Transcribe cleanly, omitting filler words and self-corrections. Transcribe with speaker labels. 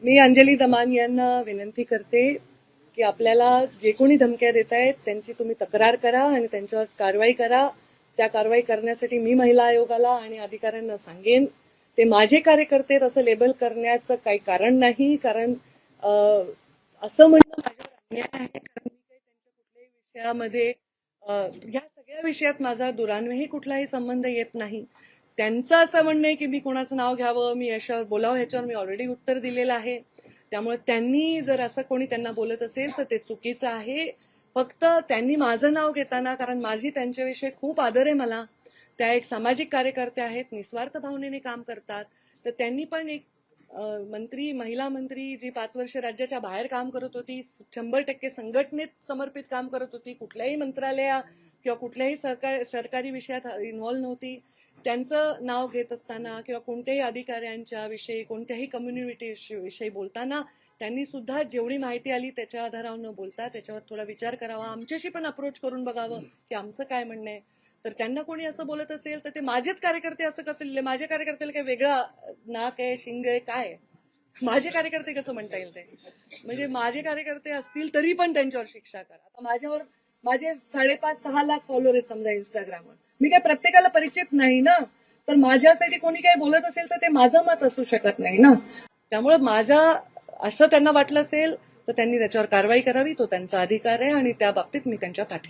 Speaker 1: मी अंजली दमान यांना विनंती करते की आपल्याला जे कोणी धमक्या देत आहेत त्यांची तुम्ही तक्रार करा आणि त्यांच्यावर कारवाई करा. त्या कारवाई करण्यासाठी मी महिला आयोगाला आणि अधिकाऱ्यांना सांगेन. ते माझे कार्यकर्ते असं लेबल करण्याचं काही कारण नाही, कारण असं म्हणणं माझ्यावर अन्याय आहे. कारण मी काही त्यांच्या कुठल्याही विषयामध्ये ह्या सगळ्या विषयात माझा दुरान्वयही कुठलाही संबंध येत नाही. त्यांचं असं म्हणणं आहे की मी कोणाचं नाव घ्यावं, मी याच्यावर बोलावं, ह्याच्यावर मी ऑलरेडी उत्तर दिलेलं आहे. त्यामुळे त्यांनी जर असं कोणी त्यांना बोलत असेल तर ते चुकीचं आहे. फक्त त्यांनी माझं नाव घेताना, कारण माझी त्यांच्याविषयी खूप आदर आहे मला, त्या एक सामाजिक कार्यकर्ते आहेत, निस्वार्थ भावनेने काम करतात, तर त्यांनी पण एक मंत्री, महिला मंत्री जी 5 वर्ष राज्याच्या बाहेर काम करत होती, 100% संघटनेत समर्पित काम करत होती, कुठल्याही मंत्रालया किंवा कुठल्याही सरकारी विषयात इन्व्हॉल्व नव्हती, त्यांचं नाव घेत असताना किंवा कोणत्याही अधिकाऱ्यांच्या विषयी, कोणत्याही कम्युनिटी विषयी बोलताना त्यांनी सुद्धा जेवढी माहिती आली त्याच्या आधारावर न बोलता त्याच्यावर थोडा विचार करावा, आमच्याशी पण अप्रोच करून बघावं की आमचं काय म्हणणं आहे. तर त्यांना कोणी असं बोलत असेल तर ते माझेच कार्यकर्ते असं कसं लिहिले, माझ्या कार्यकर्त्याला काही वेगळा नाक आहे, शिंग आहे, काय आहे? माझे कार्यकर्ते कसं म्हणता येईल ते? म्हणजे माझे कार्यकर्ते असतील तरी पण त्यांच्यावर शिक्षा करा. आता माझे 5.5-6 लाख फॉलोअर आहेत समजा इंस्टाग्रामवर. मी काय प्रत्येकाला परिचित नाही ना, तर माझ्यासाठी कोणी काही बोलत असेल तर ते माझं मत असू शकत नाही ना. त्यामुळे असं त्यांना वाटलं असेल तर त्यांनी त्याच्यावर कारवाई करावी, तो त्यांचा अधिकार आहे आणि त्या बाबतीत मी त्यांच्या पाठीशी